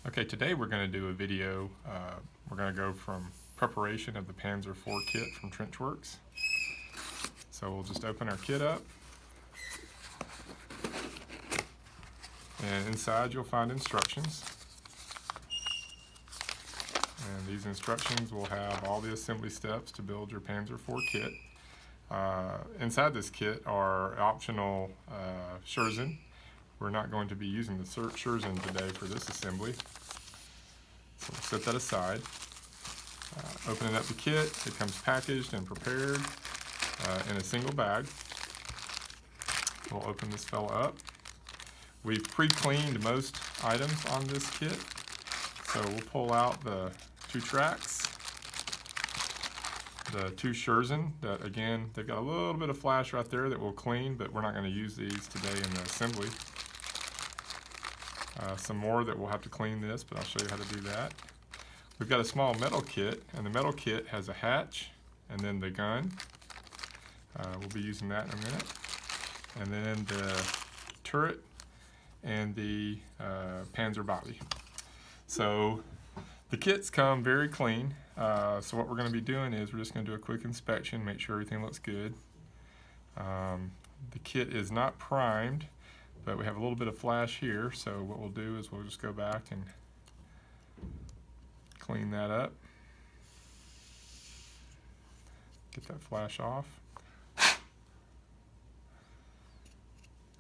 Okay, today we're going to do a video. We're going to go from preparation of the Panzer IV kit from Trenchworx. So we'll just open our kit up. And inside you'll find instructions. And these instructions will have all the assembly steps to build your Panzer IV kit. Inside this kit are optional Scherzen. We're not going to be using the Scherzen today for this assembly. So we'll set that aside. Opening up the kit, it comes packaged and prepared in a single bag. We'll open this fella up. We've pre-cleaned most items on this kit. So we'll pull out the 2 tracks, the 2 Scherzen that, again, they've got a little bit of flash right there that we'll clean, but we're not going to use these today in the assembly. Some more that we'll have to clean this, but I'll show you how to do that. We've got a small metal kit, and the metal kit has a hatch and then the gun. We'll be using that in a minute. And then the turret and the Panzer body. So the kits come very clean. So what we're going to be doing is we're just going to do a quick inspection, make sure everything looks good. The kit is not primed, but we have a little bit of flash here, so what we'll do is we'll just go back and clean that up. Get that flash off. I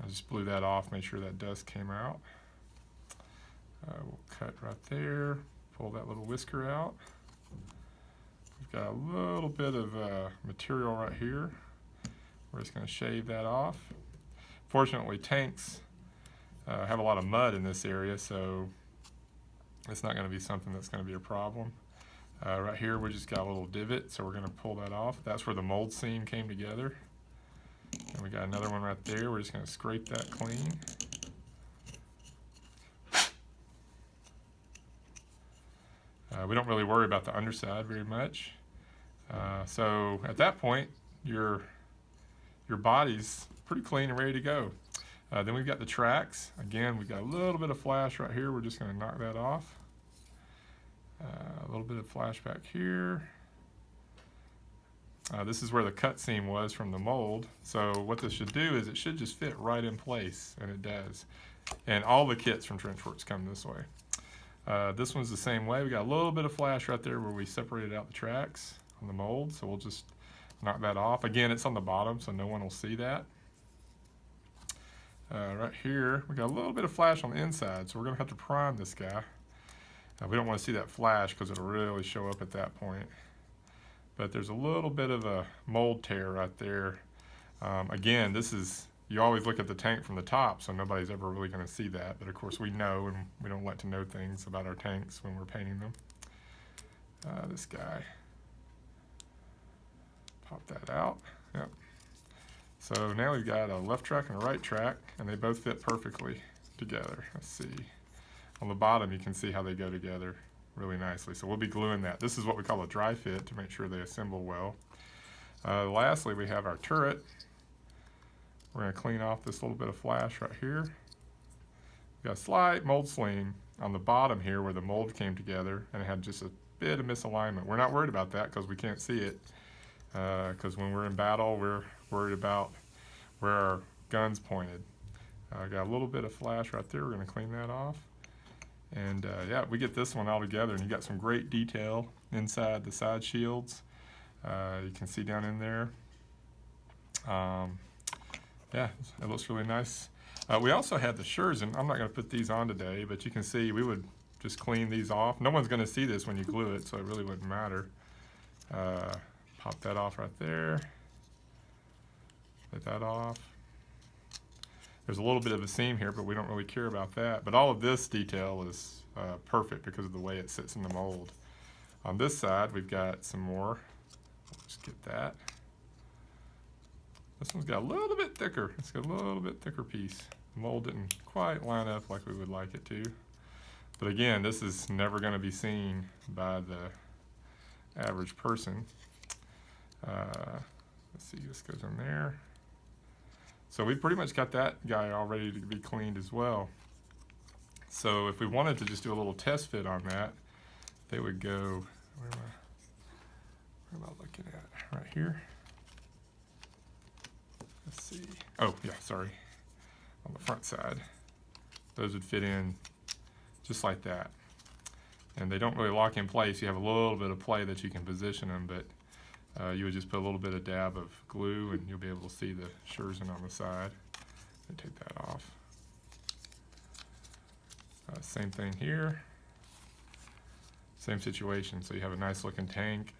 just blew that off, made sure that dust came out. We'll cut right there, pull that little whisker out. We've got a little bit of material right here. We're just going to shave that off. Fortunately, tanks have a lot of mud in this area, so it's not going to be something that's going to be a problem. Right here, we just got a little divot, so we're going to pull that off. That's where the mold seam came together. And we got another one right there. We're just going to scrape that clean. We don't really worry about the underside very much. So at that point, your body's pretty clean and ready to go. Then we've got the tracks. Again, we've got a little bit of flash right here. We're just going to knock that off. A little bit of flash back here. This is where the cut seam was from the mold. So what this should do is it should just fit right in place, and it does. And all the kits from Trenchworx come this way. This one's the same way. We got a little bit of flash right there where we separated out the tracks on the mold, so we'll just knock that off. Again, it's on the bottom, so no one will see that. Right here, we got a little bit of flash on the inside, so we're going to have to prime this guy. We don't want to see that flash because it'll really show up at that point. But there's a little bit of a mold tear right there. Again, this is, you always look at the tank from the top, so nobody's ever really going to see that. But of course we know, and we don't like to know things about our tanks when we're painting them. This guy. Pop that out. Yep. So now we've got a left track and a right track, and they both fit perfectly together. Let's see. On the bottom, you can see how they go together really nicely. So we'll be gluing that. This is what we call a dry fit to make sure they assemble well. Lastly, we have our turret. We're going to clean off this little bit of flash right here. We've got a slight mold seam on the bottom here where the mold came together, and it had just a bit of misalignment. We're not worried about that because we can't see it. Because when we're in battle, we're worried about where our gun's pointed. Got a little bit of flash right there. We're going to clean that off. And yeah, we get this one all together, and you got some great detail inside the side shields. You can see down in there. Yeah, it looks really nice. We also have the Scherzen. I'm not going to put these on today, but you can see we would just clean these off. No one's going to see this when you glue it, so it really wouldn't matter. Pop that off right there. Get that off. There's a little bit of a seam here, but we don't really care about that. But all of this detail is perfect because of the way it sits in the mold. On this side, we've got some more. Let's get that. This one's got a little bit thicker. It's got a little bit thicker piece. The mold didn't quite line up like we would like it to. But again, this is never going to be seen by the average person. Let's see, this goes in there. So we pretty much got that guy all ready to be cleaned as well. So if we wanted to just do a little test fit on that, they would go, where am I looking at? Right here. Let's see. Oh, yeah, sorry. On the front side. Those would fit in just like that. And they don't really lock in place. You have a little bit of play that you can position them, but you would just put a little bit of dab of glue and you'll be able to see the Scherzen on the side. And take that off. Same thing here. Same situation. So you have a nice looking tank.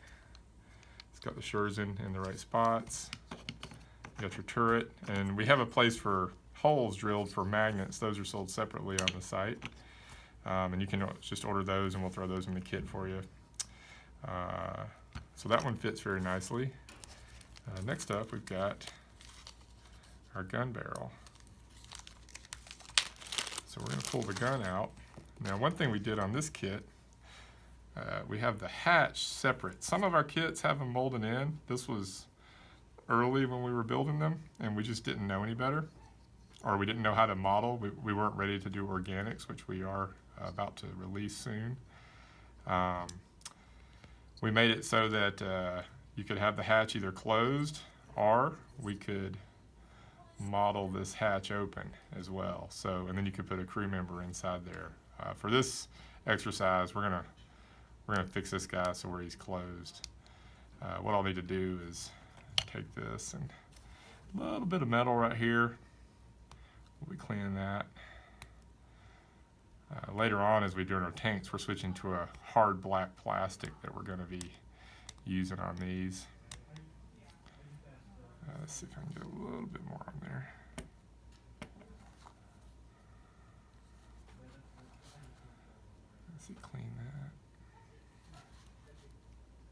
It's got the Scherzen in the right spots. You got your turret, and we have a place for holes drilled for magnets. Those are sold separately on the site. And you can just order those and we'll throw those in the kit for you. So that one fits very nicely. Next up, we've got our gun barrel. So we're going to pull the gun out. Now, one thing we did on this kit, we have the hatch separate. Some of our kits have them molded in. This was early when we were building them, and we just didn't know any better, or we didn't know how to model. We weren't ready to do organics, which we are about to release soon. We made it so that you could have the hatch either closed, or we could model this hatch open as well. So, and then you could put a crew member inside there. For this exercise, we're gonna fix this guy so where he's closed. What I'll need to do is take this and a little bit of metal right here. We'll be cleaning that. Later on, as we do our tanks, we're switching to a hard black plastic that we're going to be using on these. Let's see if I can get a little bit more on there. Let's see, clean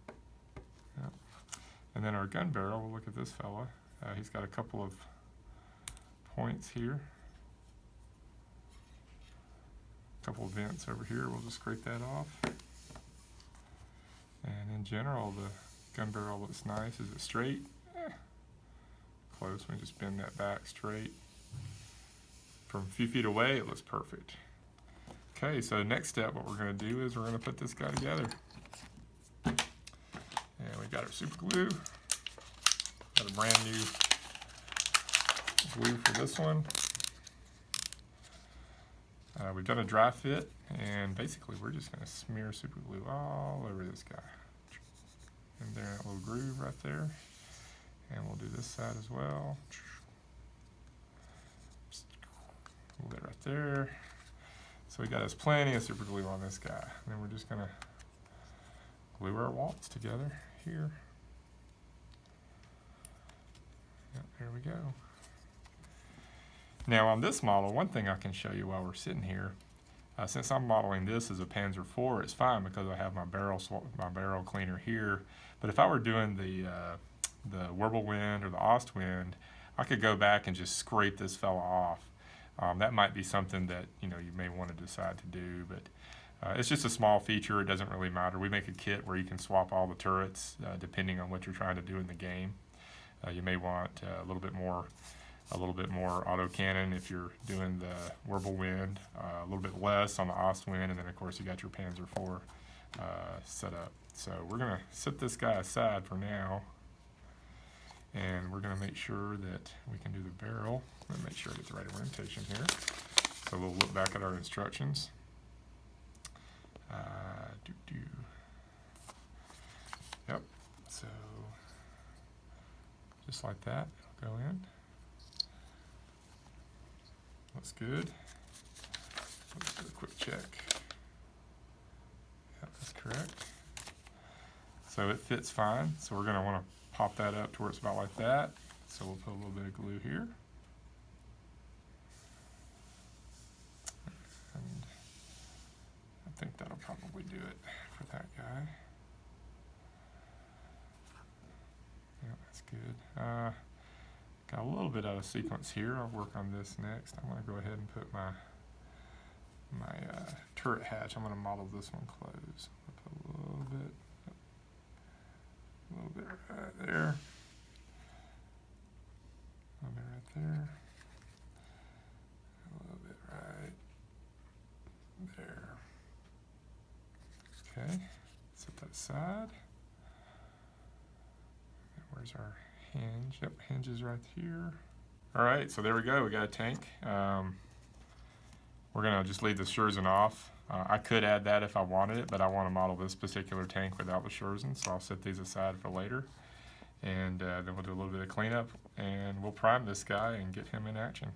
that. Yep. And then our gun barrel, we'll look at this fella. He's got a couple of points here. A couple of vents over here, we'll just scrape that off. And in general, the gun barrel looks nice. Is it straight? Close, we just bend that back straight. From a few feet away, it looks perfect. Okay, so next step, what we're gonna do is we're gonna put this guy together. And we got our super glue. Got a brand new glue for this one. We've done a dry fit, and basically we're just going to smear super glue all over this guy. And there, that little groove right there. And we'll do this side as well. A little bit right there. So we got us plenty of super glue on this guy. And then we're just going to glue our walls together here. Yep, there we go. Now on this model, one thing I can show you while we're sitting here, since I'm modeling this as a Panzer IV, it's fine because I have my barrel cleaner here. But if I were doing the Wirbelwind or the Ostwind, I could go back and just scrape this fella off. That might be something that you may want to decide to do, but it's just a small feature. It doesn't really matter. We make a kit where you can swap all the turrets depending on what you're trying to do in the game. You may want a little bit more autocannon if you're doing the Wirbelwind, a little bit less on the Ostwind, and then of course you got your Panzer IV set up. So we're going to set this guy aside for now, and we're going to make sure that we can do the barrel. Let me make sure I get the right orientation here. So we'll look back at our instructions. Yep, so just like that, it'll go in. Looks good. Let's do a quick check. Yep, that's correct. So it fits fine. So we're going to want to pop that up to where it's about like that. So we'll put a little bit of glue here. And I think that'll probably do it for that guy. Yeah, that's good. Got a little bit out of sequence here. I'll work on this next. I'm going to go ahead and put my turret hatch. I'm going to model this one closed. I'll put a little bit right there, a little bit right there, a little bit right Set that aside. Where's our hinge? Yep, hinge is right here. All right, so there we go. We got a tank. We're gonna just leave the Scherzen off. I could add that if I wanted it, but I want to model this particular tank without the Scherzen, so I'll set these aside for later. And then we'll do a little bit of cleanup, and we'll prime this guy and get him in action.